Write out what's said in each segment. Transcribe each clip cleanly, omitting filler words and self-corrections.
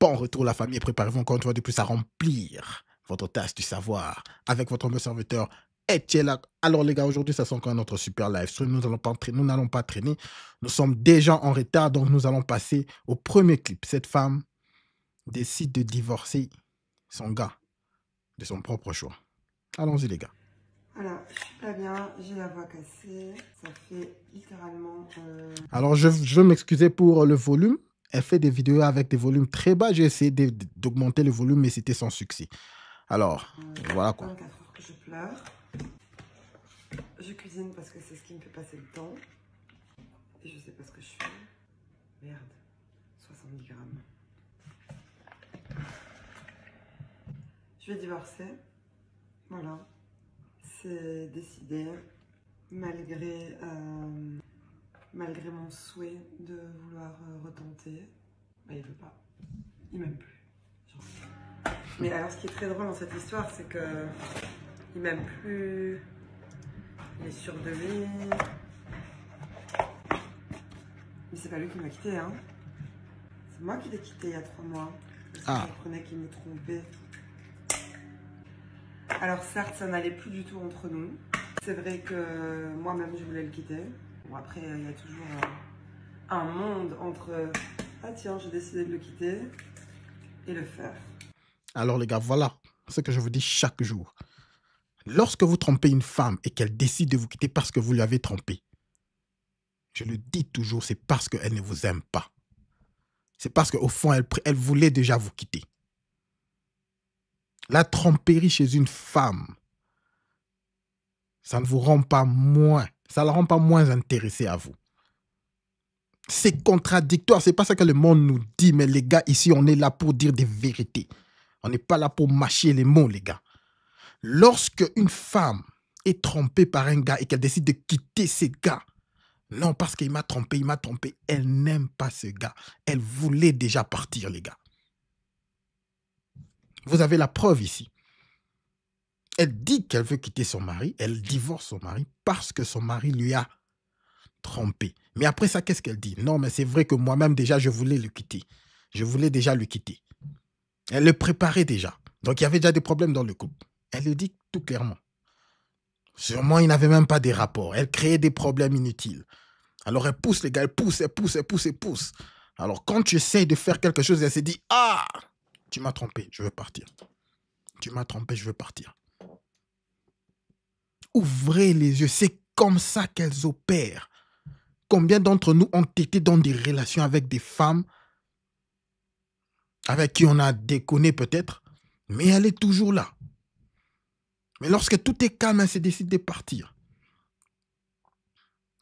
Bon retour la famille et préparez-vous encore une fois de plus à remplir votre tasse du savoir avec votre humble serviteur Etiela. Alors les gars, aujourd'hui ça sent encore notre super live stream. Nous n'allons pas traîner. Nous sommes déjà en retard, donc nous allons passer au premier clip. Cette femme décide de divorcer son gars de son propre choix. Allons-y les gars. Voilà, je suis pas bien, j'ai la voix cassée, ça fait littéralement... Alors je veux m'excuser pour le volume. Elle fait des vidéos avec des volumes très bas. J'ai essayé d'augmenter le volume, mais c'était sans succès. Alors, voilà quoi. 24 heures que je pleure. Je cuisine parce que c'est ce qui me fait passer le temps. Et je sais pas ce que je fais. Merde, 70 grammes. Je vais divorcer. Voilà. C'est décidé. Malgré mon souhait de vouloir retenter. Bah, il veut pas. Il m'aime plus. Genre. Mais alors, ce qui est très drôle dans cette histoire, c'est que il m'aime plus. Il est sûr de lui. Mais c'est pas lui qui m'a quitté, hein. C'est moi qui l'ai quitté il y a 3 mois. Parce que je comprenais qu'il me trompait. Alors certes, ça n'allait plus du tout entre nous. C'est vrai que moi-même, je voulais le quitter. Bon, après, il y a toujours un monde entre « Ah tiens, j'ai décidé de le quitter » et le faire. Alors les gars, voilà ce que je vous dis chaque jour. Lorsque vous trompez une femme et qu'elle décide de vous quitter parce que vous lui avez trompé, je le dis toujours, c'est parce qu'elle ne vous aime pas. C'est parce qu'au fond, elle voulait déjà vous quitter. La tromperie chez une femme, ça ne vous rend pas moins, ça ne la rend pas moins intéressée à vous. C'est contradictoire, c'est pas ça que le monde nous dit, mais les gars, ici, on est là pour dire des vérités. On n'est pas là pour mâcher les mots, les gars. Lorsque une femme est trompée par un gars et qu'elle décide de quitter ce gars, non, parce qu'il m'a trompé, elle n'aime pas ce gars. Elle voulait déjà partir, les gars. Vous avez la preuve ici. Elle dit qu'elle veut quitter son mari, elle divorce son mari parce que son mari lui a trompé. Mais après ça, qu'est-ce qu'elle dit? Non, mais c'est vrai que moi-même déjà, je voulais le quitter. Je voulais déjà le quitter. Elle le préparait déjà. Donc, il y avait déjà des problèmes dans le couple. Elle le dit tout clairement. Sûrement, il n'avait même pas des rapports. Elle créait des problèmes inutiles. Alors, elle pousse les gars, elle pousse. Alors, quand tu essayes de faire quelque chose, elle se dit, ah, tu m'as trompé, je veux partir. Tu m'as trompé, je veux partir. Ouvrez les yeux, c'est comme ça qu'elles opèrent. Combien d'entre nous ont été dans des relations avec des femmes avec qui on a déconné peut-être, mais elle est toujours là. Mais lorsque tout est calme, elle se décide de partir.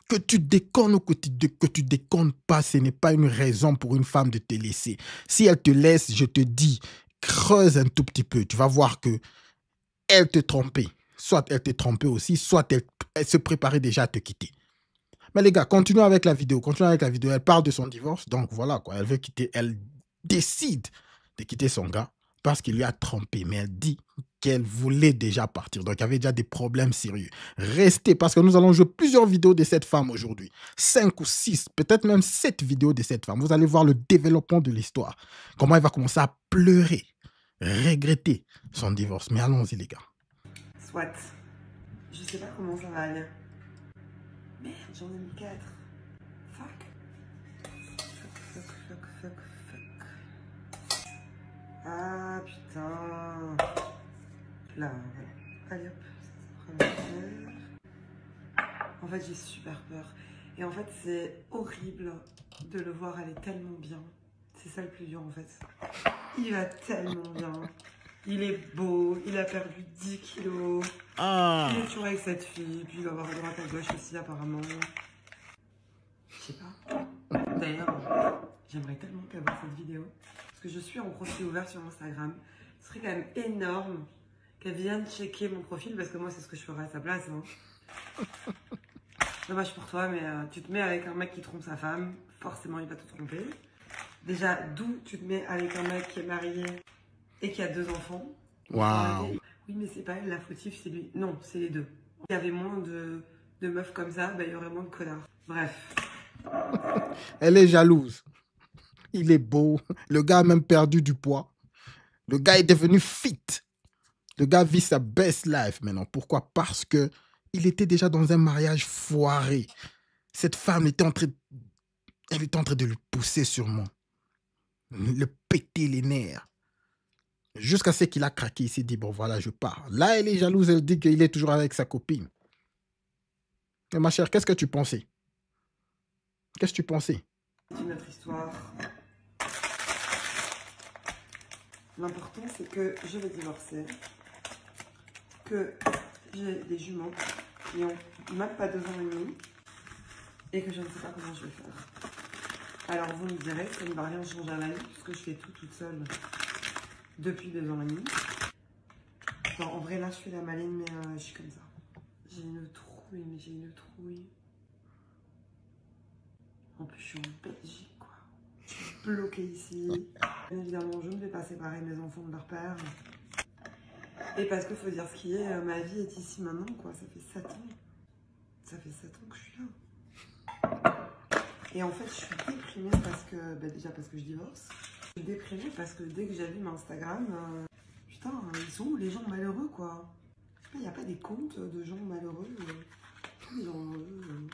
Que tu déconnes ou que tu déconnes pas, ce n'est pas une raison pour une femme de te laisser. Si elle te laisse, je te dis, creuse un tout petit peu. Tu vas voir que elle te trompait. Soit elle te trompait aussi, soit elle se préparait déjà à te quitter. Mais les gars, continuons avec la vidéo. Elle parle de son divorce. Donc voilà, quoi. Elle veut quitter. Elle décide de quitter son gars parce qu'il lui a trompé. Mais elle dit qu'elle voulait déjà partir. Donc il y avait déjà des problèmes sérieux. Restez parce que nous allons jouer plusieurs vidéos de cette femme aujourd'hui. 5 ou 6, peut-être même 7 vidéos de cette femme. Vous allez voir le développement de l'histoire. Comment elle va commencer à pleurer, regretter son divorce. Mais allons-y les gars. Soit. Je sais pas comment ça va aller. Merde, j'en ai mis 4. Fuck. Ah putain. Là, voilà. Allez hop, ça sera le. En fait, j'ai super peur. Et en fait, c'est horrible de le voir aller tellement bien. C'est ça le plus dur en fait. Il va tellement bien. Il est beau, il a perdu 10 kilos. Il est toujours avec cette fille, puis il va avoir à droite à gauche aussi apparemment. Je sais pas. D'ailleurs, j'aimerais tellement qu'elle voit cette vidéo. Parce que je suis en profil ouvert sur Instagram. Ce serait quand même énorme qu'elle vienne checker mon profil, parce que moi c'est ce que je ferais à sa place. Hein. Dommage pour toi, mais tu te mets avec un mec qui trompe sa femme, forcément il va te tromper. Déjà, d'où tu te mets avec un mec qui est marié et qui a 2 enfants. Waouh. Oui, mais c'est pas elle, la fautive, c'est lui. Non, c'est les deux. Il y avait moins de meufs comme ça, bah, il y aurait moins de connards. Bref. Elle est jalouse. Il est beau. Le gars a même perdu du poids. Le gars est devenu fit. Le gars vit sa best life maintenant. Pourquoi? Parce que il était déjà dans un mariage foiré. Cette femme elle était en train de le pousser sûrement. Le péter les nerfs. Jusqu'à ce qu'il a craqué. Il s'est dit, bon voilà, je pars. Là, elle est jalouse. Elle dit qu'il est toujours avec sa copine. Mais ma chère, qu'est-ce que tu pensais? Qu'est-ce que tu pensais? C'est une autre histoire. L'important, c'est que je vais divorcer. Que j'ai des jumeaux qui ont même pas 2 ans et demi. Et que je ne sais pas comment je vais faire. Alors vous me direz, ça ne va rien changer à la vie, puisque je fais tout toute seule depuis 2 ans et demi. Enfin, en vrai, là, je fais la maline, mais je suis comme ça. J'ai une trouille, mais j'ai une trouille. En plus, je suis en Belgique, quoi. Je suis bloquée ici. Bien évidemment, je ne vais pas séparer mes enfants de leur père. Et parce qu'il faut dire ce qui est, ma vie est ici maintenant, quoi. Ça fait 7 ans. Ça fait 7 ans que je suis là. Et en fait, je suis déprimée parce que, bah déjà parce que je divorce. Je suis déprimée parce que dès que j'allume Instagram, putain, ils sont où les gens malheureux, quoi? Il n'y a pas des comptes de gens malheureux. Des gens heureux.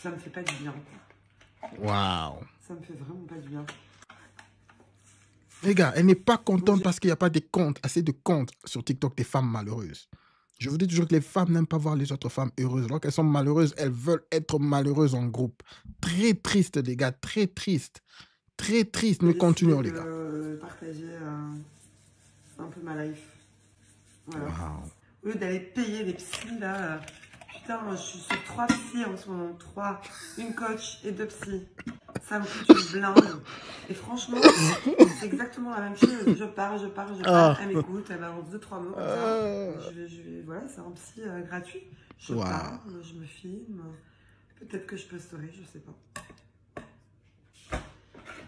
Ça me fait pas du bien, quoi. Waouh. Ça me fait vraiment pas du bien. Les gars, elle n'est pas contente parce qu'il n'y a pas assez de comptes sur TikTok des femmes malheureuses. Je vous dis toujours que les femmes n'aiment pas voir les autres femmes heureuses. Alors qu'elles sont malheureuses, elles veulent être malheureuses en groupe. Très triste, les gars, très triste. Très triste. Mais continuons, les gars. Partager un peu ma life. Voilà. Wow. Au lieu d'aller payer les psys, là. Putain, je suis sur 3 psys en ce moment. 3. Une coach et 2 psys. Ça me coûte une blinde. Et franchement, c'est exactement la même chose. Je pars. Elle m'écoute, elle balance 2-3 mots comme ça. Voilà, c'est un psy gratuit. Je parle, je me filme. Peut-être que je posterai, je sais pas.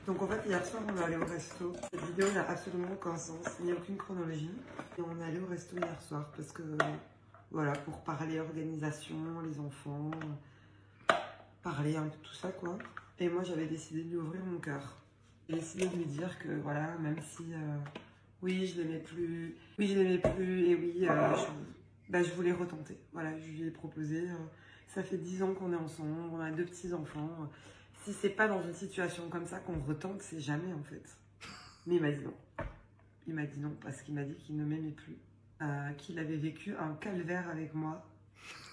Donc en fait, hier soir, on est allé au resto. Cette vidéo n'a absolument aucun sens. Il n'y a aucune chronologie. Et on est allé au resto hier soir parce que, voilà, pour parler organisation, les enfants, parler un peu tout ça, quoi. Et moi, j'avais décidé de lui ouvrir mon cœur. J'ai décidé de lui dire que, voilà, même si, oui, je l'aimais plus, et oui, je voulais retenter. Voilà, je lui ai proposé, ça fait 10 ans qu'on est ensemble, on a 2 petits-enfants. Si c'est pas dans une situation comme ça qu'on retente, c'est jamais, en fait. Mais il m'a dit non. Il m'a dit non, parce qu'il m'a dit qu'il ne m'aimait plus, qu'il avait vécu un calvaire avec moi.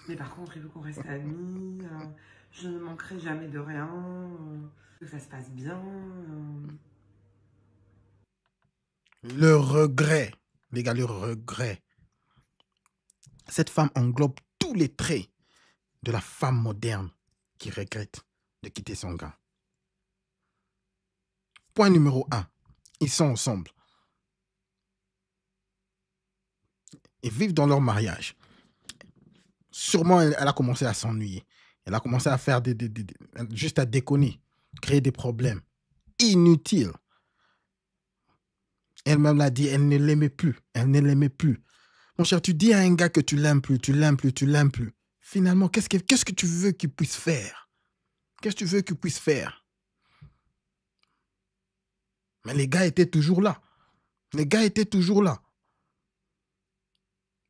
Mais par contre, il veut qu'on reste amis. Je ne manquerai jamais de rien, que ça se passe bien. Le regret, les gars, le regret. Cette femme englobe tous les traits de la femme moderne qui regrette de quitter son gars. Point numéro 1, ils sont ensemble. Ils vivent dans leur mariage. Sûrement, elle a commencé à s'ennuyer. Elle a commencé à faire juste à déconner, créer des problèmes inutiles. Elle-même l'a dit, elle ne l'aimait plus. Elle ne l'aimait plus. Mon cher, tu dis à un gars que tu l'aimes plus, tu l'aimes plus, tu l'aimes plus. Finalement, qu'est-ce que tu veux qu'il puisse faire? Qu'est-ce que tu veux qu'il puisse faire? Mais les gars étaient toujours là. Les gars étaient toujours là.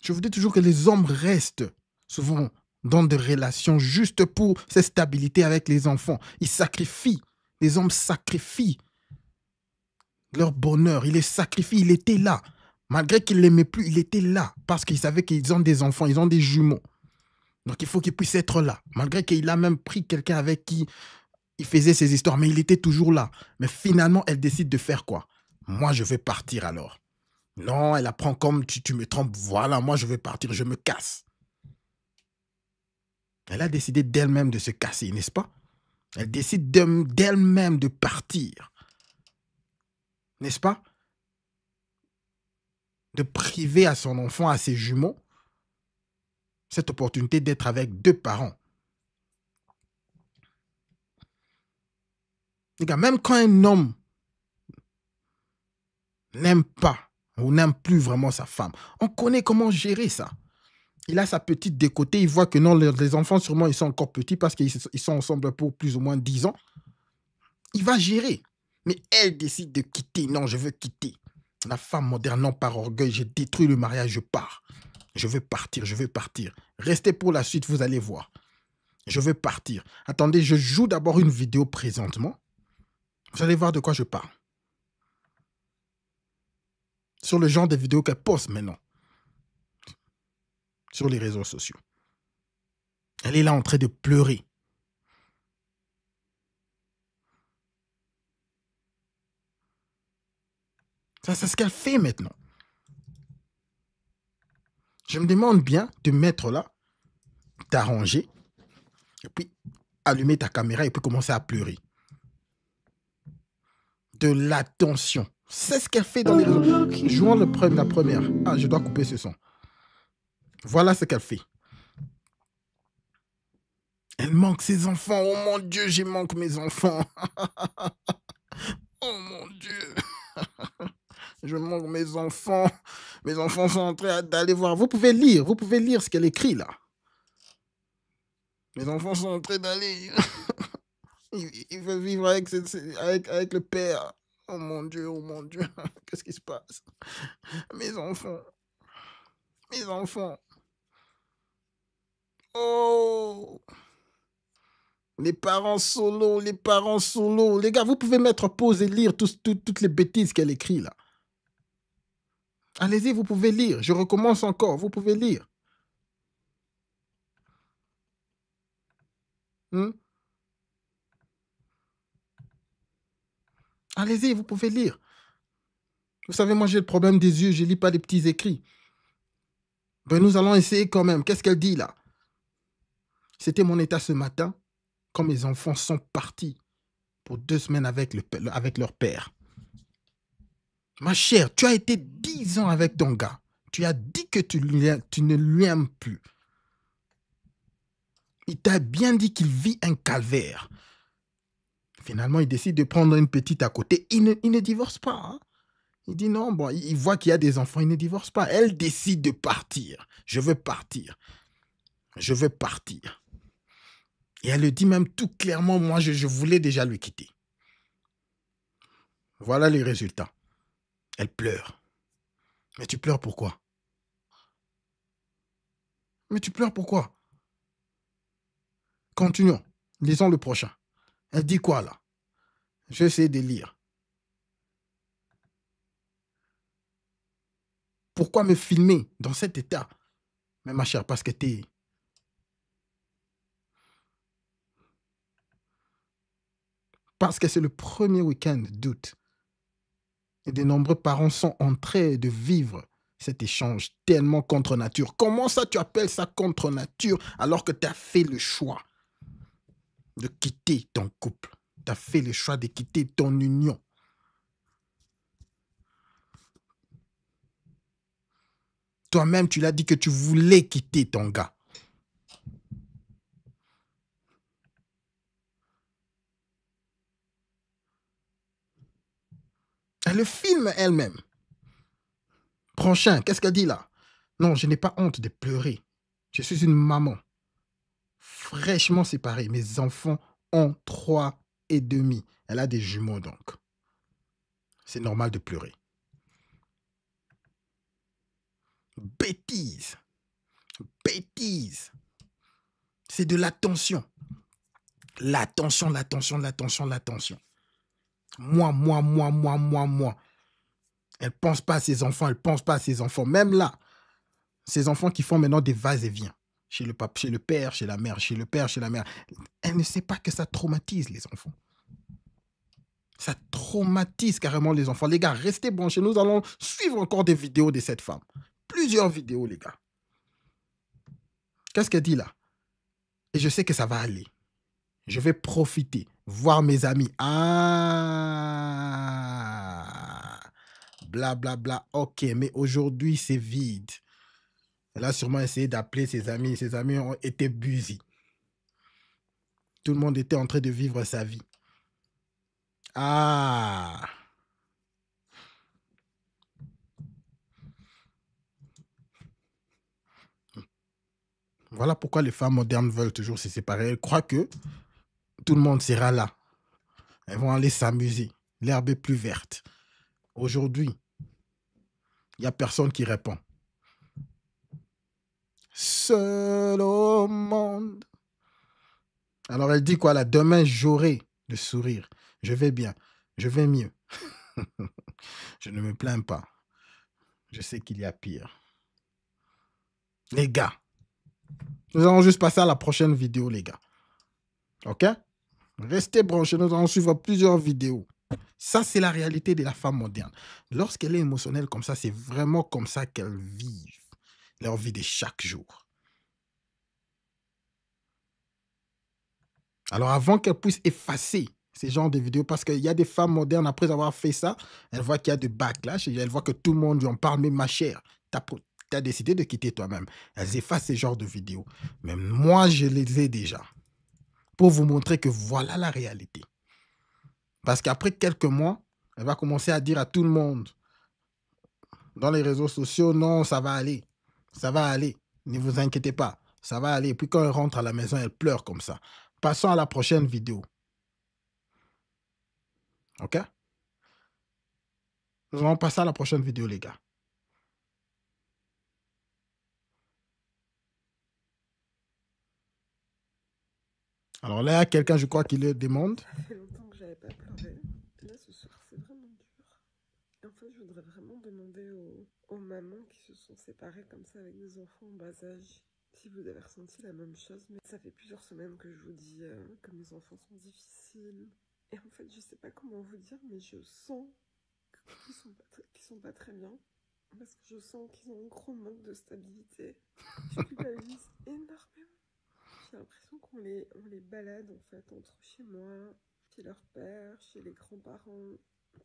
Je vous dis toujours que les hommes restent souvent dans des relations juste pour cette stabilité avec les enfants. Ils sacrifient. Les hommes sacrifient leur bonheur. Ils les sacrifient. Il était là. Malgré qu'il ne l'aimait plus, il était là. Parce qu'il savait qu'ils ont des enfants, ils ont des jumeaux. Donc il faut qu'il puisse être là. Malgré qu'il a même pris quelqu'un avec qui il faisait ses histoires, mais il était toujours là. Mais finalement, elle décide de faire quoi? Moi, je vais partir alors. Non, elle apprend comme tu me trompes. Voilà, moi, je vais partir, je me casse. Elle a décidé d'elle-même de se casser, n'est-ce pas? Elle décide d'elle-même de partir. N'est-ce pas? De priver à son enfant, à ses jumeaux, cette opportunité d'être avec 2 parents. Les gars, même quand un homme n'aime pas ou n'aime plus vraiment sa femme, on connaît comment gérer ça. Il a sa petite de côté, il voit que non, les enfants, sûrement, ils sont encore petits parce qu'ils sont ensemble pour plus ou moins 10 ans. Il va gérer. Mais elle décide de quitter. Non, je veux quitter. La femme moderne, non, par orgueil, j'ai détruit le mariage, je pars. Je veux partir, je veux partir. Restez pour la suite, vous allez voir. Je veux partir. Attendez, je joue d'abord une vidéo présentement. Vous allez voir de quoi je parle. Sur le genre de vidéos qu'elle poste maintenant. Sur les réseaux sociaux. Elle est là en train de pleurer. Ça, c'est ce qu'elle fait maintenant. Je me demande bien de mettre là, t'arranger, et puis allumer ta caméra et puis commencer à pleurer. De l'attention. C'est ce qu'elle fait dans les réseaux. Jouons la première. Ah, je dois couper ce son. Voilà ce qu'elle fait. Elle manque ses enfants. Oh mon Dieu, j'ai manque mes enfants. Oh mon Dieu. Je manque mes enfants. Mes enfants sont en train d'aller voir. Vous pouvez lire ce qu'elle écrit là. Mes enfants sont en train d'aller. Il veut vivre avec le père. Oh mon Dieu, qu'est-ce qui se passe? Mes enfants. Oh, les parents solo. Les gars, vous pouvez mettre pause et lire toutes les bêtises qu'elle écrit là. Allez-y, vous pouvez lire. Je recommence encore, vous pouvez lire. Allez-y, vous pouvez lire. Vous savez, moi j'ai le problème des yeux, je ne lis pas les petits écrits. Ben, nous allons essayer quand même. Qu'est-ce qu'elle dit là? C'était mon état ce matin, quand mes enfants sont partis pour 2 semaines avec leur père. Ma chère, tu as été 10 ans avec ton gars. Tu as dit que tu ne lui aimes plus. Il t'a bien dit qu'il vit un calvaire. Finalement, il décide de prendre une petite à côté. Il ne divorce pas. Hein. Il dit non, bon, il voit qu'il y a des enfants, il ne divorce pas. Elle décide de partir. Je veux partir. Et elle le dit même tout clairement, moi, je voulais déjà le quitter. Voilà les résultats. Elle pleure. Mais tu pleures pourquoi? Continuons. Lisons le prochain. Elle dit quoi là? Je vais essayer de lire. Pourquoi me filmer dans cet état? Mais ma chère, parce que c'est le premier week-end d'août. Et de nombreux parents sont en train de vivre cet échange tellement contre nature. Comment ça tu appelles ça contre nature alors que tu as fait le choix de quitter ton couple? Tu as fait le choix de quitter ton union. Toi-même, tu l'as dit que tu voulais quitter ton gars. Elle le filme elle-même. Prochain, qu'est-ce qu'elle dit là? Non, je n'ai pas honte de pleurer. Je suis une maman. Fraîchement séparée. Mes enfants ont 3 et demi. Elle a des jumeaux donc. C'est normal de pleurer. Bêtise. C'est de l'attention. L'attention. Moi. Elle pense pas à ses enfants, Même là, ces enfants qui font maintenant des vas-et-vient. Chez le père, chez la mère. Elle ne sait pas que ça traumatise les enfants. Ça traumatise carrément les enfants. Les gars, restez branchés. Nous allons suivre encore des vidéos de cette femme. Plusieurs vidéos, les gars. Qu'est-ce qu'elle dit là? Et je sais que ça va aller. Je vais profiter, voir mes amis. Ah, blablabla. Ok, mais aujourd'hui, c'est vide. Elle a sûrement essayé d'appeler ses amis. Ses amis ont été busy. Tout le monde était en train de vivre sa vie. Ah. Voilà pourquoi les femmes modernes veulent toujours se séparer. Elles croient que tout le monde sera là. Elles vont aller s'amuser. L'herbe est plus verte. Aujourd'hui, il n'y a personne qui répond. Seul au monde. Alors elle dit quoi là? Demain, j'aurai le sourire. Je vais bien. Je vais mieux. Je ne me plains pas. Je sais qu'il y a pire. Les gars, nous allons juste passer à la prochaine vidéo, les gars. OK? Restez branchés, nous allons suivre plusieurs vidéos. Ça, c'est la réalité de la femme moderne. Lorsqu'elle est émotionnelle comme ça, c'est vraiment comme ça qu'elles vivent leur vie de chaque jour. Alors, avant qu'elles puissent effacer ces genres de vidéos, parce qu'il y a des femmes modernes, après avoir fait ça, elles voient qu'il y a de backlash, et elles voient que tout le monde lui en parle, mais ma chère, tu as décidé de quitter toi-même. Elles effacent ces genres de vidéos. Mais moi, je les ai déjà. Pour vous montrer que voilà la réalité. Parce qu'après quelques mois, elle va commencer à dire à tout le monde dans les réseaux sociaux, non, ça va aller. Ça va aller. Ne vous inquiétez pas. Ça va aller. Et puis quand elle rentre à la maison, elle pleure comme ça. Passons à la prochaine vidéo. OK? Nous allons passer à la prochaine vidéo, les gars. Alors là, il y a quelqu'un, je crois, qui le demande. Ça fait longtemps que j'avais pas pleuré. Là, ce soir, c'est vraiment dur. Et en fait, je voudrais vraiment demander aux mamans qui se sont séparées comme ça avec des enfants en bas âge, si vous avez ressenti la même chose. Mais ça fait plusieurs semaines que je vous dis que mes enfants sont difficiles. Et en fait, je sais pas comment vous dire, mais je sens qu'ils sont pas très bien. Parce que je sens qu'ils ont un gros manque de stabilité. Je culpabilise énormément. J'ai l'impression qu'on les balade en fait entre chez moi, chez leur père, chez les grands-parents.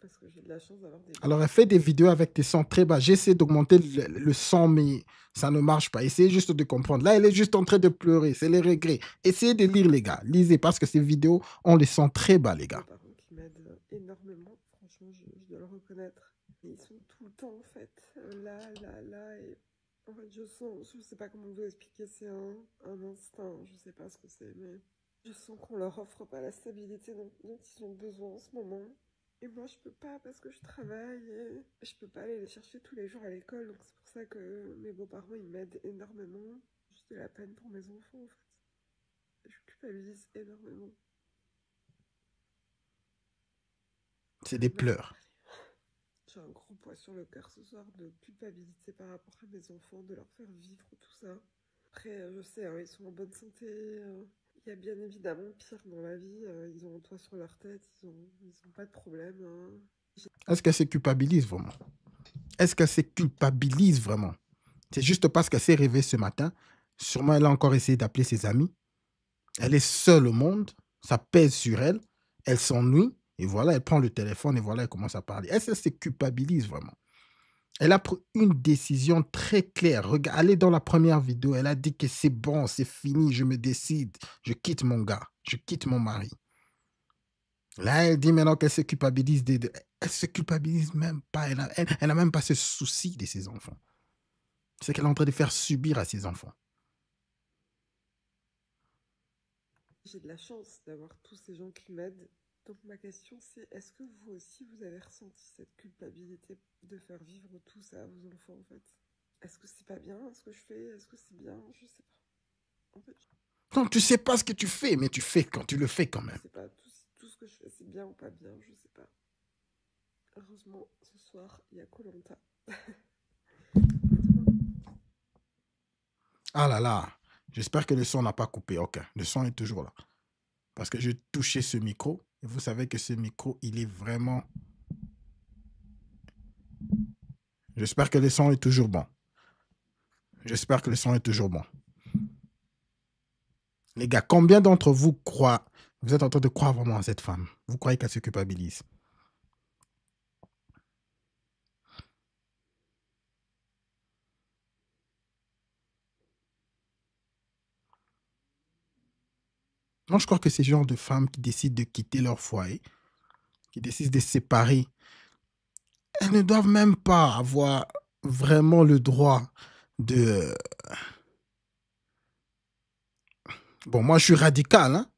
Parce que j'ai de la chance d'avoir des... Alors, elle fait des vidéos avec des sons très bas. J'essaie d'augmenter le son, mais ça ne marche pas. Essayez juste de comprendre. Là, elle est juste en train de pleurer. C'est les regrets. Essayez de lire, les gars. Lisez, parce que ces vidéos, on les sent très bas, les gars. Mes parents qui m'aident énormément, franchement, je dois le reconnaître. Ils sont tout le temps, en fait, là, et... En fait, je sens, je sais pas comment vous expliquer, c'est un instinct, je sais pas ce que c'est, mais... Je sens qu'on leur offre pas la stabilité dont ils ont besoin en ce moment. Et moi, je peux pas parce que je travaille et je peux pas aller les chercher tous les jours à l'école. Donc c'est pour ça que mes beaux-parents, ils m'aident énormément. J'ai de la peine pour mes enfants, en fait. Je culpabilise énormément. C'est des pleurs. J'ai un gros poids sur le cœur ce soir de culpabilité par rapport à mes enfants, de leur faire vivre tout ça. Après, je sais, hein, ils sont en bonne santé. Il y a bien évidemment pire dans la vie. Ils ont un toit sur leur tête, ils ont pas de problème. Hein. Est-ce qu'elle se culpabilise vraiment? Est-ce qu'elle se culpabilise vraiment? C'est juste parce qu'elle s'est réveillée ce matin. Sûrement, elle a encore essayé d'appeler ses amis. Elle est seule au monde. Ça pèse sur elle. Elle s'ennuie. Et voilà, elle prend le téléphone et voilà, elle commence à parler. Est-ce qu'elle se culpabilise vraiment? Elle a pris une décision très claire. Allez dans la première vidéo. Elle a dit que c'est bon, c'est fini, je me décide. Je quitte mon gars. Je quitte mon mari. Là, elle dit maintenant qu'elle se culpabilise. Elle se culpabilise même pas. Elle n'a même pas ce souci de ses enfants. C'est qu'elle est en train de faire subir à ses enfants. J'ai de la chance d'avoir tous ces gens qui m'aident. Donc ma question c'est, est-ce que vous aussi vous avez ressenti cette culpabilité de faire vivre tout ça à vos enfants en fait? Est-ce que c'est pas bien ce que je fais? Est-ce que c'est bien? Je sais pas. En fait, Non, tu sais pas ce que tu fais, mais tu fais quand tu le fais quand même. je sais pas, tout ce que je fais c'est bien ou pas bien, je sais pas. Heureusement, ce soir, il y a Koh Lanta. Ah là là, j'espère que le son n'a pas coupé. Ok, le son est toujours là. Parce que j'ai touché ce micro. Et vous savez que ce micro, il est vraiment... J'espère que le son est toujours bon. J'espère que le son est toujours bon. Les gars, combien d'entre vous croient... Vous êtes en train de croire vraiment à cette femme? Vous croyez qu'elle se culpabilise? Moi, je crois que ces genres de femmes qui décident de quitter leur foyer, qui décident de se séparer, elles ne doivent même pas avoir vraiment le droit de... Bon, moi, je suis radical, hein?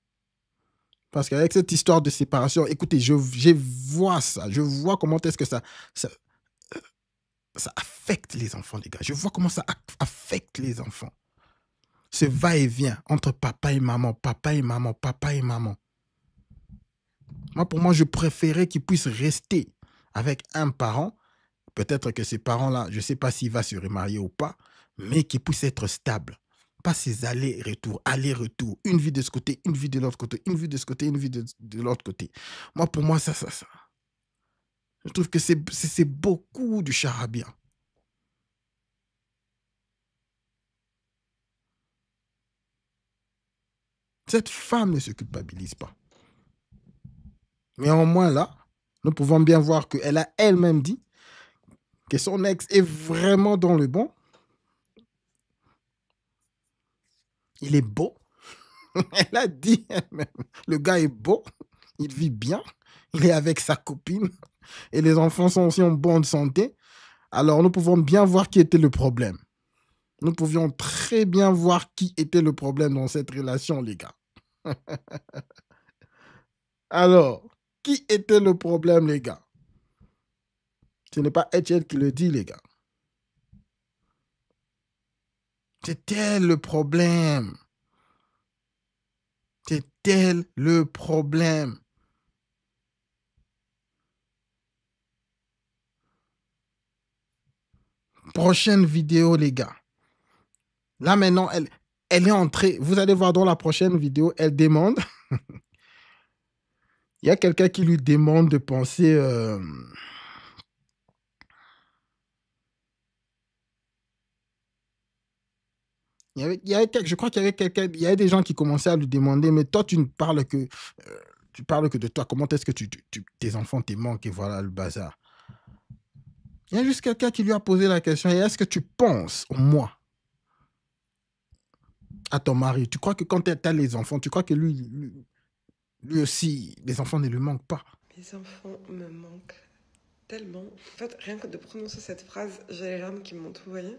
Parce qu'avec cette histoire de séparation, écoutez, je vois ça. Je vois comment est-ce que ça affecte les enfants, les gars. Je vois comment ça affecte les enfants. Ce va-et-vient entre papa et maman, papa et maman, papa et maman. Moi, pour moi, je préférais qu'ils puissent rester avec un parent. Peut-être que ces parents-là, je ne sais pas s'il va se remarier ou pas, mais qu'ils puissent être stables. Pas ces allers-retours, allers-retours. Une vie de ce côté, une vie de l'autre côté, une vie de ce côté, une vie de l'autre côté. Moi, pour moi, ça. Je trouve que c'est beaucoup du charabia. Cette femme ne se culpabilise pas. Mais au moins là, nous pouvons bien voir qu'elle a elle-même dit que son ex est vraiment dans le bon. Il est beau. Elle a dit elle-même, le gars est beau, il vit bien, il est avec sa copine et les enfants sont aussi en bonne santé. Alors nous pouvons bien voir qui était le problème. Nous pouvions très bien voir qui était le problème dans cette relation, les gars. Alors, qui était le problème, les gars? Ce n'est pas Etienne qui le dit, les gars. C'était le problème. C'était le problème. Prochaine vidéo, les gars. Là, maintenant, elle est entrée. Vous allez voir dans la prochaine vidéo, elle demande. Il y a quelqu'un qui lui demande de penser... je crois qu'il y avait quelqu'un, il y avait des gens qui commençaient à lui demander, mais toi, tu ne parles que, de toi. Comment est-ce que tes enfants te manquent et voilà le bazar. Il y a juste quelqu'un qui lui a posé la question, et est-ce que tu penses au moi, à ton mari? Tu crois que quand tu as les enfants, tu crois que lui aussi, les enfants ne lui manquent pas? Mes enfants me manquent tellement. En fait, rien que de prononcer cette phrase, j'ai les larmes qui me montent, vous voyez?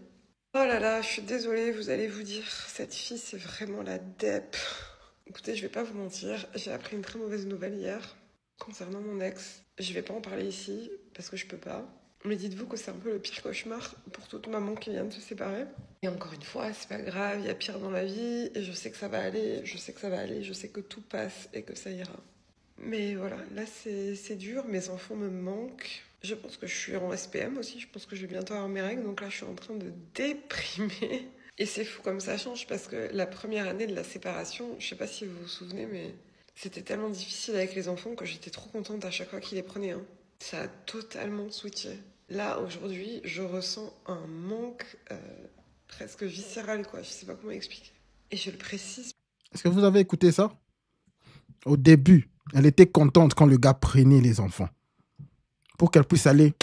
Oh là là, je suis désolée, vous allez vous dire, cette fille, c'est vraiment la dep. Écoutez, je vais pas vous mentir, j'ai appris une très mauvaise nouvelle hier concernant mon ex. Je vais pas en parler ici, parce que je peux pas. Mais dites-vous que c'est un peu le pire cauchemar pour toute maman qui vient de se séparer. Et encore une fois, c'est pas grave, il y a pire dans la vie, et je sais que ça va aller, je sais que tout passe et que ça ira. Mais voilà, là c'est dur, mes enfants me manquent. Je pense que je suis en SPM aussi, je pense que je vais bientôt avoir mes règles, donc là je suis en train de déprimer. Et c'est fou comme ça change, parce que la première année de la séparation, je sais pas si vous vous souvenez, mais c'était tellement difficile avec les enfants que j'étais trop contente à chaque fois qu'ils les prenaient. Hein. Ça a totalement switché. Là, aujourd'hui, je ressens un manque presque viscéral, quoi. Je sais pas comment expliquer. Et je le précise. Est-ce que vous avez écouté ça? Au début, elle était contente quand le gars prenait les enfants. Pour qu'elle puisse aller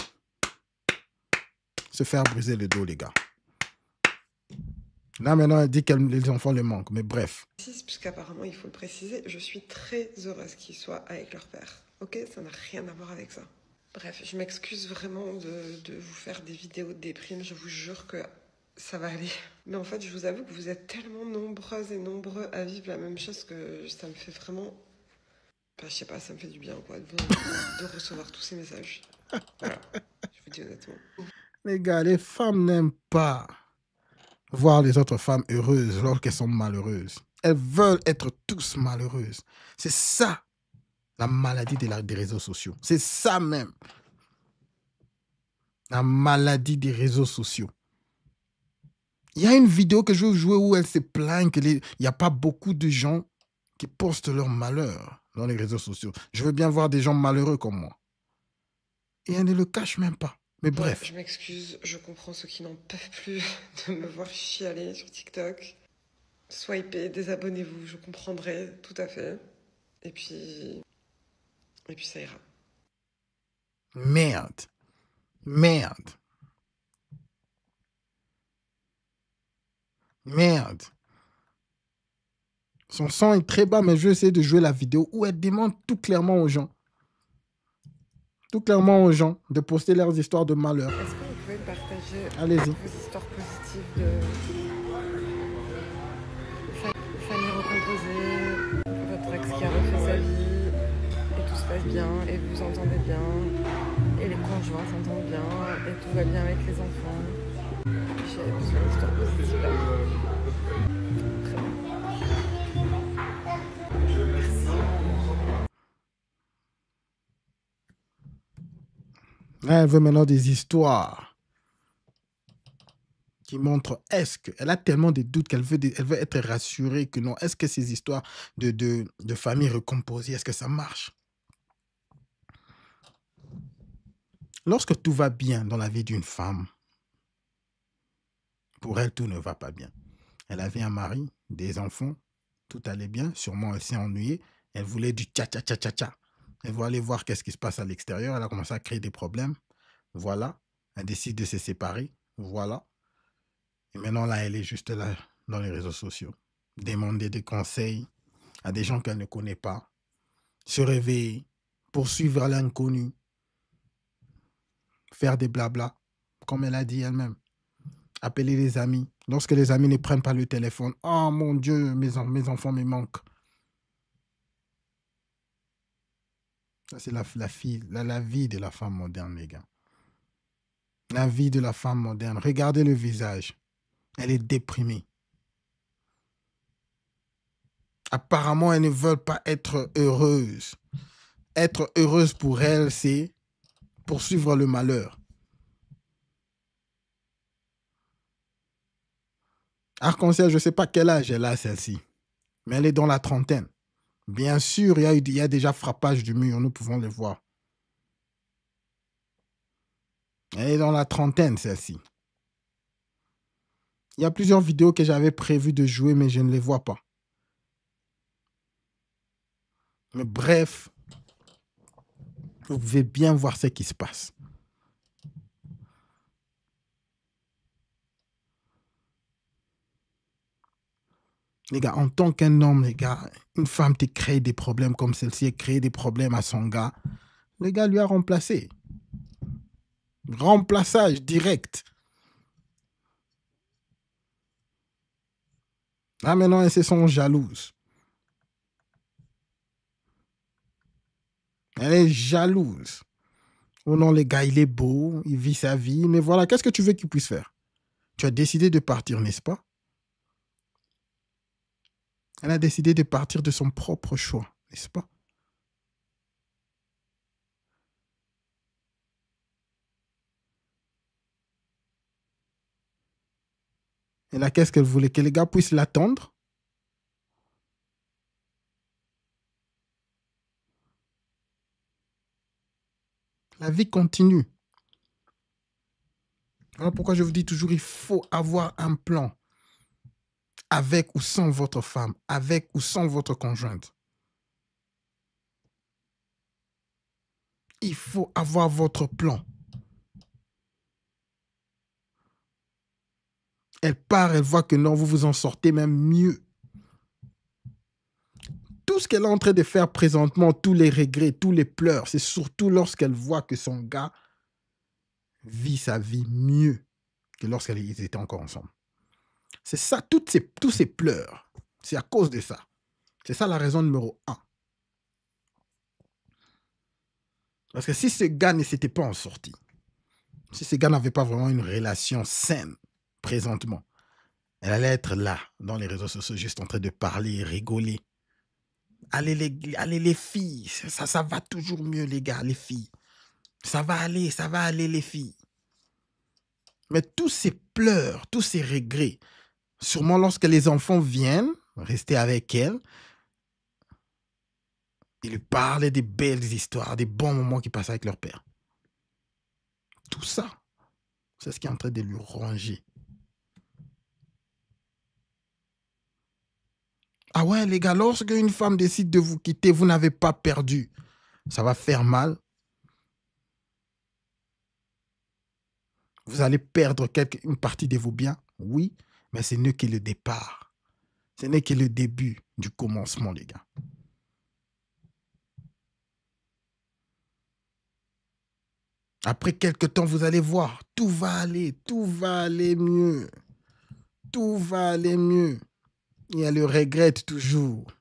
se faire briser le dos, les gars. Là, maintenant, elle dit que les enfants le manquent. Mais bref. Puisqu'apparemment, il faut le préciser, je suis très heureuse qu'ils soient avec leur père. Ok? Ça n'a rien à voir avec ça. Bref, je m'excuse vraiment de vous faire des vidéos de déprime. Je vous jure que ça va aller. Mais en fait, je vous avoue que vous êtes tellement nombreuses et nombreux à vivre la même chose que ça me fait vraiment... Enfin, je sais pas, ça me fait du bien, quoi, de recevoir tous ces messages. Voilà, je vous dis honnêtement. Les gars, les femmes n'aiment pas voir les autres femmes heureuses lorsqu'elles sont malheureuses. Elles veulent être tous malheureuses. C'est ça, la maladie des réseaux sociaux. C'est ça même. La maladie des réseaux sociaux. Il y a une vidéo que je veux jouer où elle se plaint qu'il n'y a pas beaucoup de gens qui postent leur malheur dans les réseaux sociaux. Je veux bien voir des gens malheureux comme moi. Et elle ne le cache même pas. Mais bref. Ouais, je m'excuse, je comprends ceux qui n'en peuvent plus de me voir chialer sur TikTok. Swipez, désabonnez-vous, je comprendrai tout à fait. Et puis ça ira. Merde. Merde. Merde. Son son est très bas, mais je vais essayer de jouer la vidéo où elle demande tout clairement aux gens. Tout clairement aux gens de poster leurs histoires de malheur. Est-ce que vous pouvez partager vos histoires positives de famille recomposée, votre ex qui a refait sa vie, passe bien et vous entendez bien et les conjoints s'entendent bien et tout va bien avec les enfants. J'ai besoin d'histoire positive. Très bien. Elle veut maintenant des histoires qui montrent est-ce qu'elle a tellement de doutes qu'elle veut, elle veut être rassurée que non. Est-ce que ces histoires de famille recomposée, est-ce que ça marche? Lorsque tout va bien dans la vie d'une femme, pour elle, tout ne va pas bien. Elle avait un mari, des enfants, tout allait bien. Sûrement, elle s'est ennuyée. Elle voulait du tcha-tcha-tcha-tcha-tcha. Elle veut aller voir qu'est-ce qui se passe à l'extérieur. Elle a commencé à créer des problèmes. Voilà. Elle décide de se séparer. Voilà. Et maintenant, là, elle est juste là, dans les réseaux sociaux. Demander des conseils à des gens qu'elle ne connaît pas. Se réveiller. Poursuivre l'inconnu. Faire des blabla. Comme elle a dit elle-même. Appeler les amis. Lorsque les amis ne prennent pas le téléphone. Oh mon Dieu, mes enfants me manquent. Ça, c'est la vie de la femme moderne, les gars. La vie de la femme moderne. Regardez le visage. Elle est déprimée. Apparemment, elles ne veulent pas être heureuses. Être heureuse pour elles, c'est poursuivre le malheur. Arc-en-ciel, je ne sais pas quel âge elle a, celle-ci. Mais elle est dans la trentaine. Bien sûr, il y a déjà frappage du mur. Nous pouvons le voir. Elle est dans la trentaine, celle-ci. Il y a plusieurs vidéos que j'avais prévu de jouer, mais je ne les vois pas. Mais bref, vous pouvez bien voir ce qui se passe. Les gars, en tant qu'un homme, les gars, une femme te crée des problèmes comme celle-ci, elle crée des problèmes à son gars. Le gars lui a remplacé. Remplaçage direct. Là, maintenant, elles se sont jalouses. Elle est jalouse. Oh non, les gars, il est beau, il vit sa vie, mais voilà, qu'est-ce que tu veux qu'il puisse faire? Tu as décidé de partir, n'est-ce pas? Elle a décidé de partir de son propre choix, n'est-ce pas? Et là, qu'est-ce qu'elle voulait? Que les gars puissent l'attendre? La vie continue. Voilà pourquoi je vous dis toujours, il faut avoir un plan. Avec ou sans votre femme, avec ou sans votre conjointe. Il faut avoir votre plan. Elle part, elle voit que non, vous vous en sortez même mieux. Tout ce qu'elle est en train de faire présentement, tous les regrets, tous les pleurs, c'est surtout lorsqu'elle voit que son gars vit sa vie mieux que lorsqu'ils étaient encore ensemble. C'est ça, tous ces pleurs, c'est à cause de ça. C'est ça la raison numéro 1. Parce que si ce gars ne s'était pas en sorti, si ce gars n'avait pas vraiment une relation saine présentement, elle allait être là, dans les réseaux sociaux, juste en train de parler, rigoler. Allez les filles, ça va toujours mieux les gars, les filles. Ça va aller les filles. Mais tous ces pleurs, tous ces regrets, sûrement lorsque les enfants viennent rester avec elle, ils lui parlent des belles histoires, des bons moments qu'ils passent avec leur père. Tout ça, c'est ce qui est en train de lui ronger. Ah ouais, les gars, lorsque une femme décide de vous quitter, vous n'avez pas perdu. Ça va faire mal. Vous allez perdre une partie de vos biens, oui, mais ce n'est que le départ. Ce n'est que le début du commencement, les gars. Après quelques temps, vous allez voir, tout va aller mieux. Tout va aller mieux. Et elle le regrette toujours.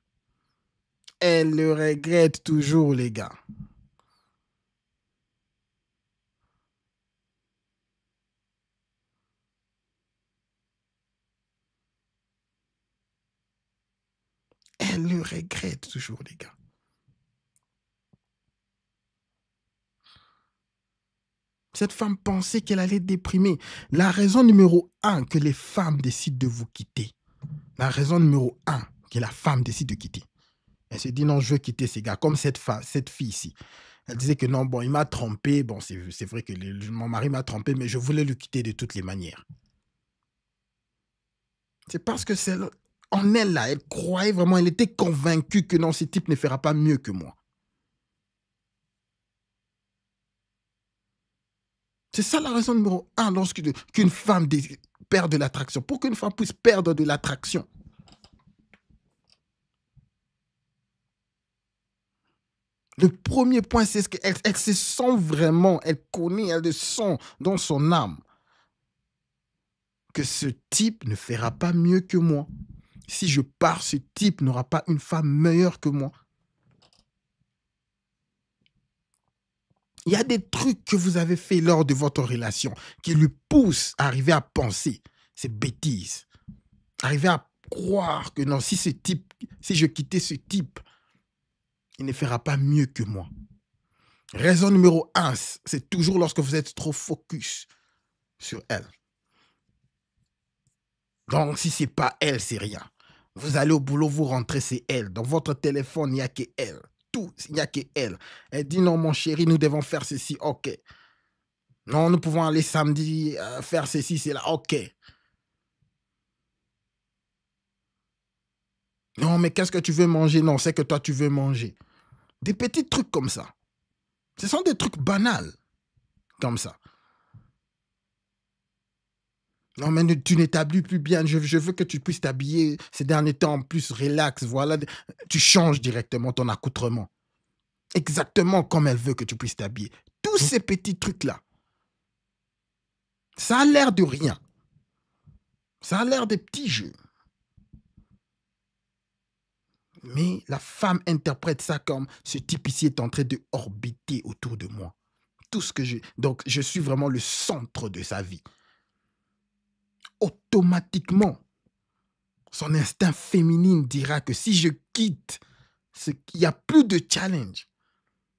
Elle le regrette toujours, les gars. Elle le regrette toujours, les gars. Cette femme pensait qu'elle allait déprimer. La raison numéro 1 que les femmes décident de vous quitter, la raison numéro 1 que la femme décide de quitter, elle se dit non, je veux quitter ces gars, comme cette fille ici. Elle disait que non, bon, il m'a trompé, bon, c'est vrai que mon mari m'a trompé, mais je voulais le quitter de toutes les manières. C'est parce que c'est en elle, là, elle croyait vraiment, elle était convaincue que non, ce type ne fera pas mieux que moi. C'est ça la raison numéro 1 qu'une femme perd de l'attraction. Pour qu'une femme puisse perdre de l'attraction, le premier point, c'est qu'elle se sent vraiment, elle connaît, elle le sent dans son âme que ce type ne fera pas mieux que moi. Si je pars, ce type n'aura pas une femme meilleure que moi. Il y a des trucs que vous avez fait lors de votre relation qui lui poussent à arriver à penser ces bêtises. Arriver à croire que non, si je quittais ce type, il ne fera pas mieux que moi. Raison numéro 1, c'est toujours lorsque vous êtes trop focus sur elle. Donc, si ce n'est pas elle, c'est rien. Vous allez au boulot, vous rentrez, c'est elle. Dans votre téléphone, il n'y a que elle. Tout, il n'y a que elle. Elle dit non, mon chéri, nous devons faire ceci. OK. Non, nous pouvons aller samedi faire ceci, c'est là. OK. Non, mais qu'est-ce que tu veux manger? Non, c'est que toi, tu veux manger. Des petits trucs comme ça. Ce sont des trucs banals comme ça. Non, mais tu n'établis plus bien. Je veux que tu puisses t'habiller ces derniers temps en plus relax. Voilà. Tu changes directement ton accoutrement. Exactement comme elle veut que tu puisses t'habiller. Tous ces petits trucs-là. Ça a l'air de rien. Ça a l'air des petits jeux. Mais la femme interprète ça comme ce type ici est en train de orbiter autour de moi. Tout ce que donc, je suis vraiment le centre de sa vie. Automatiquement, son instinct féminin dira que si je quitte, il n'y a plus de challenge.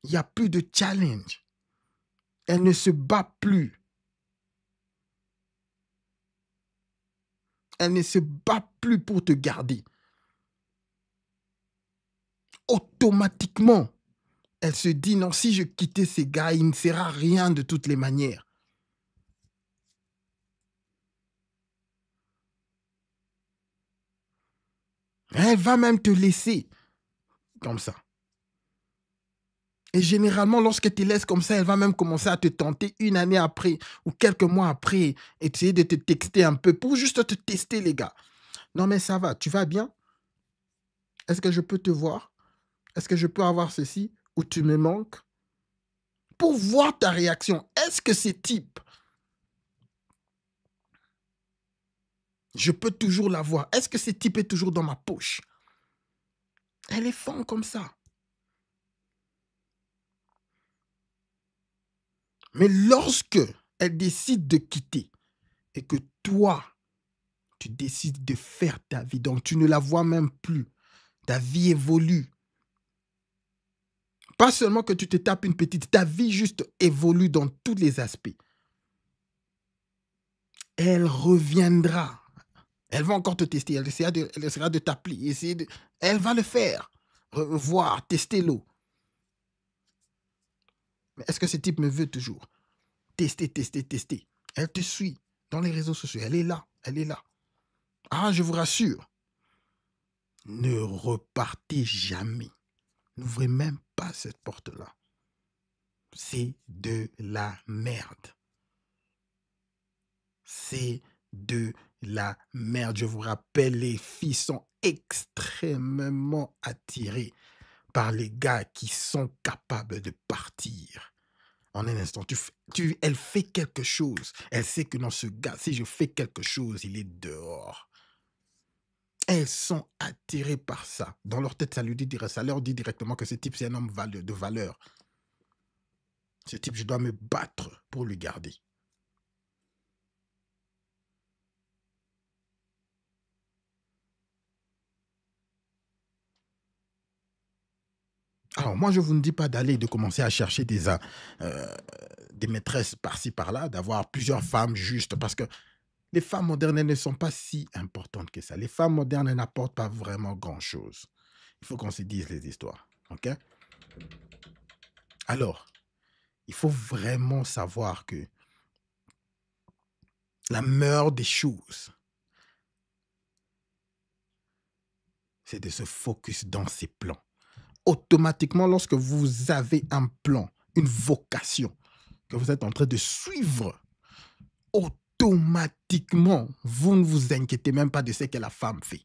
Il n'y a plus de challenge. Elle ne se bat plus. Elle ne se bat plus pour te garder. Automatiquement, elle se dit non, si je quittais ces gars, il ne sera rien de toutes les manières. Elle va même te laisser comme ça. Et généralement, lorsqu'elle te laisse comme ça, elle va même commencer à te tenter une année après ou quelques mois après, essayer de te texter un peu pour juste te tester, les gars. Non, mais ça va, tu vas bien? Est-ce que je peux te voir? Est-ce que je peux avoir ceci? Ou tu me manques? Pour voir ta réaction. Est-ce que ces types, je peux toujours l'avoir? Est-ce que ces type est toujours dans ma poche? Elle est femme comme ça. Mais lorsque elle décide de quitter et que toi, tu décides de faire ta vie, donc tu ne la vois même plus, ta vie évolue. Pas seulement que tu te tapes une petite, ta vie juste évolue dans tous les aspects. Elle reviendra. Elle va encore te tester, elle essaiera de t'appeler, elle va le faire. Voir, tester l'eau. Mais est-ce que ce type me veut toujours? Tester, tester, tester. Elle te suit dans les réseaux sociaux. Elle est là, elle est là. Ah, je vous rassure. Ne repartez jamais. N'ouvrez même pas cette porte-là. C'est de la merde. C'est de la merde. Je vous rappelle, les filles sont extrêmement attirées par les gars qui sont capables de partir. En un instant, elle fait quelque chose. Elle sait que dans ce gars, si je fais quelque chose, il est dehors. Elles sont attirées par ça. Dans leur tête, ça leur dit directement que ce type, c'est un homme de valeur. Ce type, je dois me battre pour le garder. Alors, moi, je vous ne dis pas d'aller, de commencer à chercher des maîtresses par-ci, par-là, d'avoir plusieurs femmes justes, parce que les femmes modernes, elles ne sont pas si importantes que ça. Les femmes modernes, elles n'apportent pas vraiment grand-chose. Il faut qu'on se dise les histoires. OK? Alors, il faut vraiment savoir que la meilleure des choses, c'est de se focus dans ses plans. Automatiquement, lorsque vous avez un plan, une vocation que vous êtes en train de suivre, automatiquement, vous ne vous inquiétez même pas de ce que la femme fait.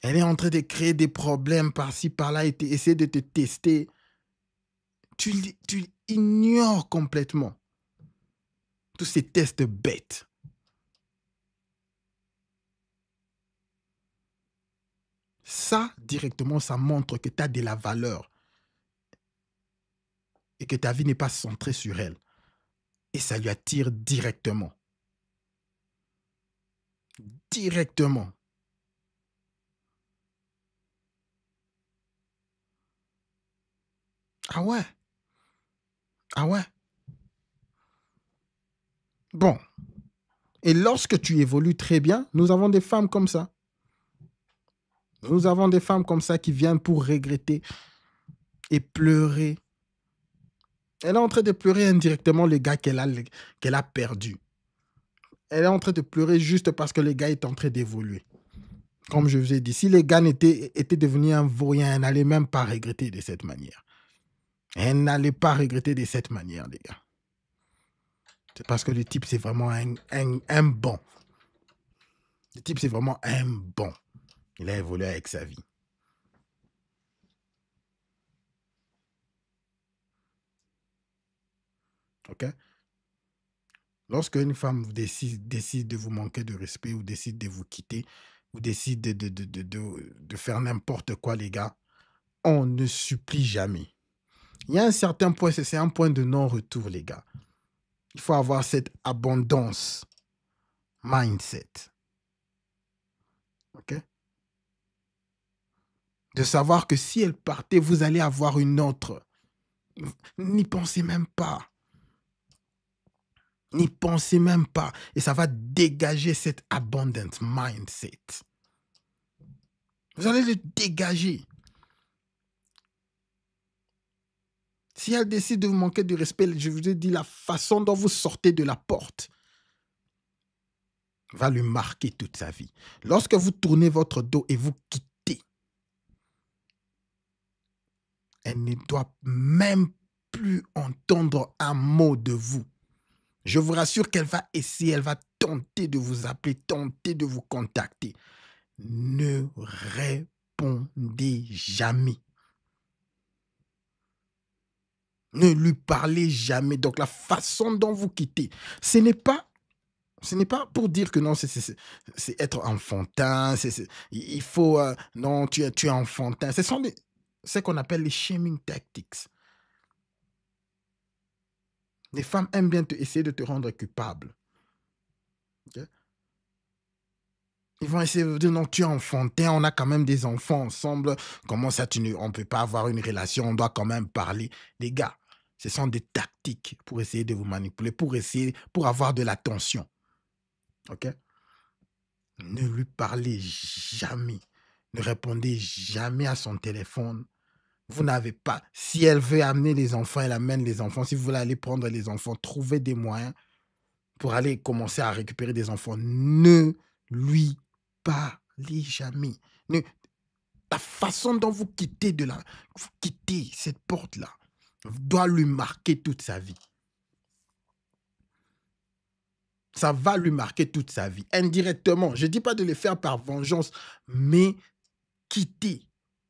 Elle est en train de créer des problèmes par-ci, par-là, et essayer de te tester. Tu ignores complètement tous ces tests bêtes. Ça, directement, ça montre que tu as de la valeur et que ta vie n'est pas centrée sur elle. Et ça lui attire directement. Directement. Ah ouais? Ah ouais? Bon. Et lorsque tu évolues très bien, nous avons des femmes comme ça. Nous avons des femmes comme ça qui viennent pour regretter et pleurer. Elle est en train de pleurer indirectement le gars qu'elle a perdu. Elle est en train de pleurer juste parce que le gars est en train d'évoluer. Comme je vous ai dit, si le gars était devenu un vaurien, elle n'allait même pas regretter de cette manière. Elle n'allait pas regretter de cette manière, les gars. C'est parce que le type, c'est vraiment un bon. Le type, c'est vraiment un bon. Il a évolué avec sa vie. OK? Lorsque une femme décide de vous manquer de respect ou décide de vous quitter ou décide de faire n'importe quoi, les gars, on ne supplie jamais. Il y a un certain point, c'est un point de non-retour, les gars. Il faut avoir cette abondance mindset. OK? De savoir que si elle partait, vous allez avoir une autre. N'y pensez même pas. N'y pensez même pas. Et ça va dégager cette abundant mindset. Vous allez le dégager. Si elle décide de vous manquer de respect, je vous ai dit, la façon dont vous sortez de la porte va lui marquer toute sa vie. Lorsque vous tournez votre dos et vous quittez, elle ne doit même plus entendre un mot de vous. Je vous rassure qu'elle va essayer, elle va tenter de vous appeler, tenter de vous contacter. Ne répondez jamais. Ne lui parlez jamais. Donc la façon dont vous quittez, ce n'est pas pour dire que non, c'est être enfantin. Il faut, non, tu es enfantin. Ce sont ce qu'on appelle les shaming tactics. Les femmes aiment bien essayer de te rendre coupable. Okay? Ils vont essayer de dire non, tu es enfantin, on a quand même des enfants ensemble. Comment ça, on ne peut pas avoir une relation, on doit quand même parler. Les gars, ce sont des tactiques pour essayer de vous manipuler, pour avoir de l'attention. OK? Ne lui parlez jamais. Ne répondez jamais à son téléphone. Vous n'avez pas. Si elle veut amener les enfants, elle amène les enfants. Si vous voulez aller prendre les enfants, trouvez des moyens pour aller commencer à récupérer des enfants. Ne lui parlez jamais. La façon dont vous quittez cette porte-là doit lui marquer toute sa vie. Ça va lui marquer toute sa vie, indirectement. Je ne dis pas de le faire par vengeance, mais quittez,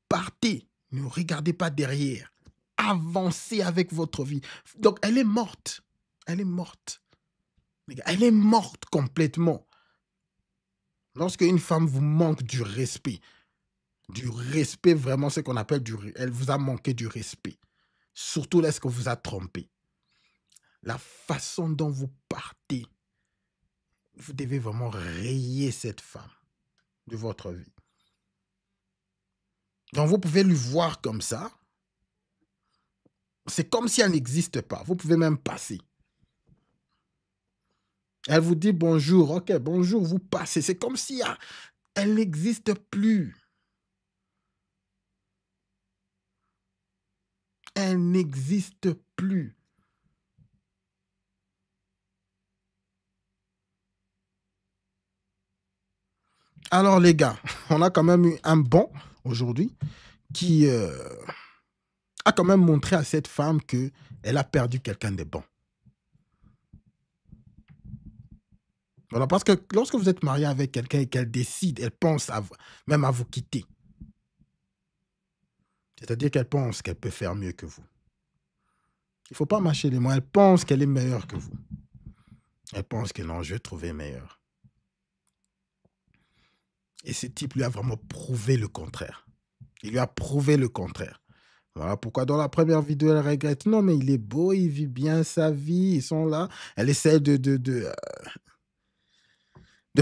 partez, ne regardez pas derrière. Avancez avec votre vie. Donc, elle est morte. Elle est morte. Elle est morte complètement. Lorsque une femme vous manque du respect vraiment, ce qu'on appelle elle vous a manqué du respect. Surtout lorsque vous a trompé. La façon dont vous partez, vous devez vraiment rayer cette femme de votre vie. Donc, vous pouvez lui voir comme ça. C'est comme si elle n'existe pas. Vous pouvez même passer. Elle vous dit bonjour. Ok, bonjour, vous passez. C'est comme si elle n'existe plus. Elle n'existe plus. Alors, les gars, on a quand même eu un bon aujourd'hui qui a quand même montré à cette femme qu'elle a perdu quelqu'un de bon. Voilà, parce que lorsque vous êtes marié avec quelqu'un et qu'elle décide, elle pense même à vous quitter. C'est-à-dire qu'elle pense qu'elle peut faire mieux que vous. Il ne faut pas mâcher les mots. Elle pense qu'elle est meilleure que vous. Elle pense que non, je vais trouver meilleur. Et ce type lui a vraiment prouvé le contraire. Il lui a prouvé le contraire. Voilà pourquoi dans la première vidéo, elle regrette. Non, mais il est beau, il vit bien sa vie, ils sont là. Elle essaie de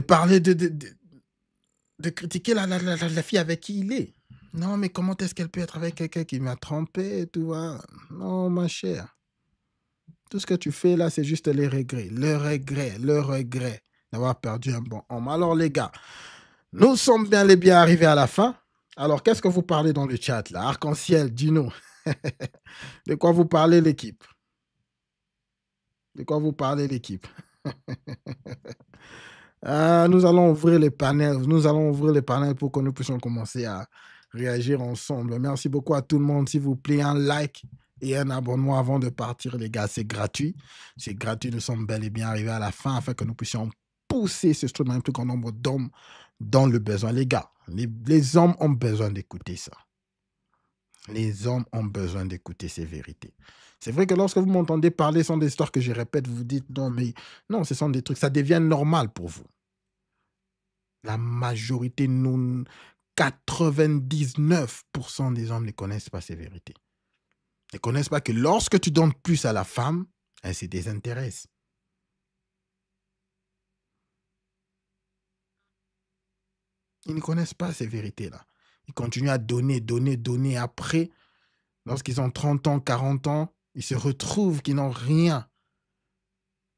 parler, de critiquer la fille avec qui il est. Non, mais comment est-ce qu'elle peut être avec quelqu'un qui m'a trompé, tu vois? Non, ma chère. Tout ce que tu fais là, c'est juste le regret d'avoir perdu un bon homme. Alors les gars, nous sommes bien arrivés à la fin. Alors, qu'est-ce que vous parlez dans le chat là? Arc-en-ciel, Gino. De quoi vous parlez l'équipe? De quoi vous parlez l'équipe? Nous allons ouvrir les panels. Nous allons ouvrir les panels pour que nous puissions commencer à réagir ensemble. Merci beaucoup à tout le monde. S'il vous plaît, un like et un abonnement avant de partir, les gars. C'est gratuit. C'est gratuit. Nous sommes bel et bien arrivés à la fin afin que nous puissions pousser ce stream à un plus grand nombre d'hommes dans le besoin. Les gars, les hommes ont besoin d'écouter ça. Les hommes ont besoin d'écouter ces vérités. C'est vrai que lorsque vous m'entendez parler, ce sont des histoires que je répète, vous vous dites non, mais non, ce sont des trucs, ça devient normal pour vous. La majorité, 99% des hommes ne connaissent pas ces vérités. Ils ne connaissent pas que lorsque tu donnes plus à la femme, elle se désintéresse. Ils ne connaissent pas ces vérités-là. Ils continuent à donner. Après, lorsqu'ils ont 30 ans, 40 ans, ils se retrouvent qu'ils n'ont rien.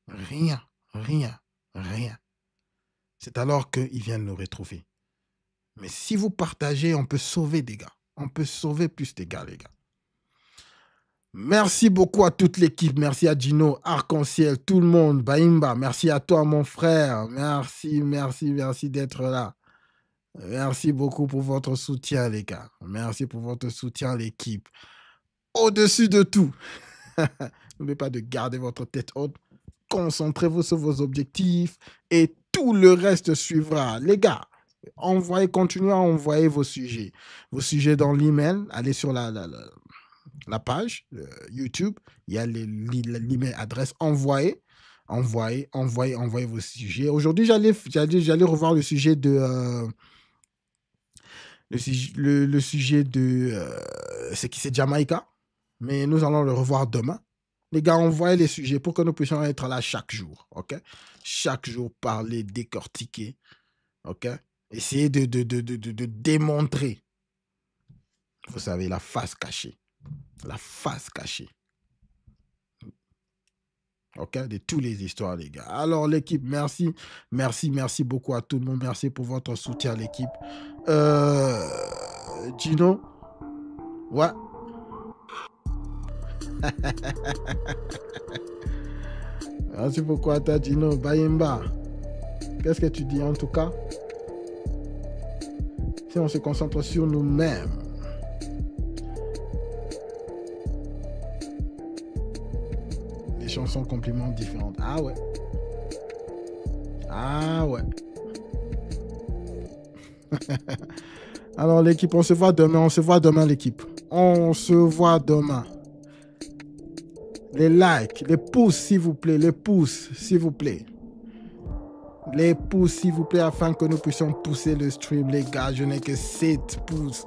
Rien. C'est alors qu'ils viennent nous retrouver. Mais si vous partagez, on peut sauver des gars. On peut sauver plus des gars, les gars. Merci beaucoup à toute l'équipe. Merci à Gino, Arc-en-Ciel, tout le monde, Baimba. Merci à toi, mon frère. Merci d'être là. Merci beaucoup pour votre soutien, les gars. Merci pour votre soutien, l'équipe. Au-dessus de tout, n'oubliez pas de garder votre tête haute. Concentrez-vous sur vos objectifs et tout le reste suivra. Les gars, continuez à envoyer vos sujets. Vos sujets dans l'email. Allez sur la page YouTube. Il y a l'email adresse. Envoyez vos sujets. Aujourd'hui, j'allais revoir le sujet de... le sujet de... c'est Jamaïca. Mais nous allons le revoir demain. Les gars, envoyez les sujets pour que nous puissions être là chaque jour. OK? Chaque jour, parler, décortiquer. OK? Essayez de démontrer. Vous savez, la face cachée. La face cachée. OK? De toutes les histoires, les gars. Alors, l'équipe, merci. Merci beaucoup à tout le monde. Merci pour votre soutien, l'équipe. Gino? Ouais. Merci beaucoup à toi, Gino. Bayemba. Qu'est-ce que tu dis en tout cas? Si on se concentre sur nous-mêmes. Les chansons compliments différentes. Ah ouais. Alors l'équipe, on se voit demain l'équipe. On se voit demain. Les likes, les pouces s'il vous plaît, les pouces s'il vous plaît. Les pouces s'il vous plaît afin que nous puissions pousser le stream, les gars. Je n'ai que 7 pouces.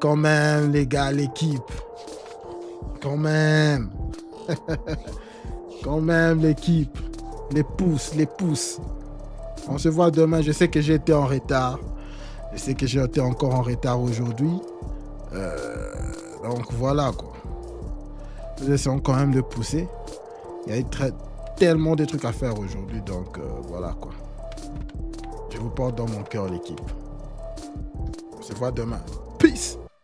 Quand même, les gars, l'équipe. Quand même. Quand même, l'équipe. Les pouces. On se voit demain. Je sais que j'ai été en retard. Je sais que j'ai été encore en retard aujourd'hui. Donc voilà quoi. Nous essayons quand même de pousser. Il y a tellement de trucs à faire aujourd'hui. Donc voilà quoi. Je vous porte dans mon cœur l'équipe. On se voit demain. Peace.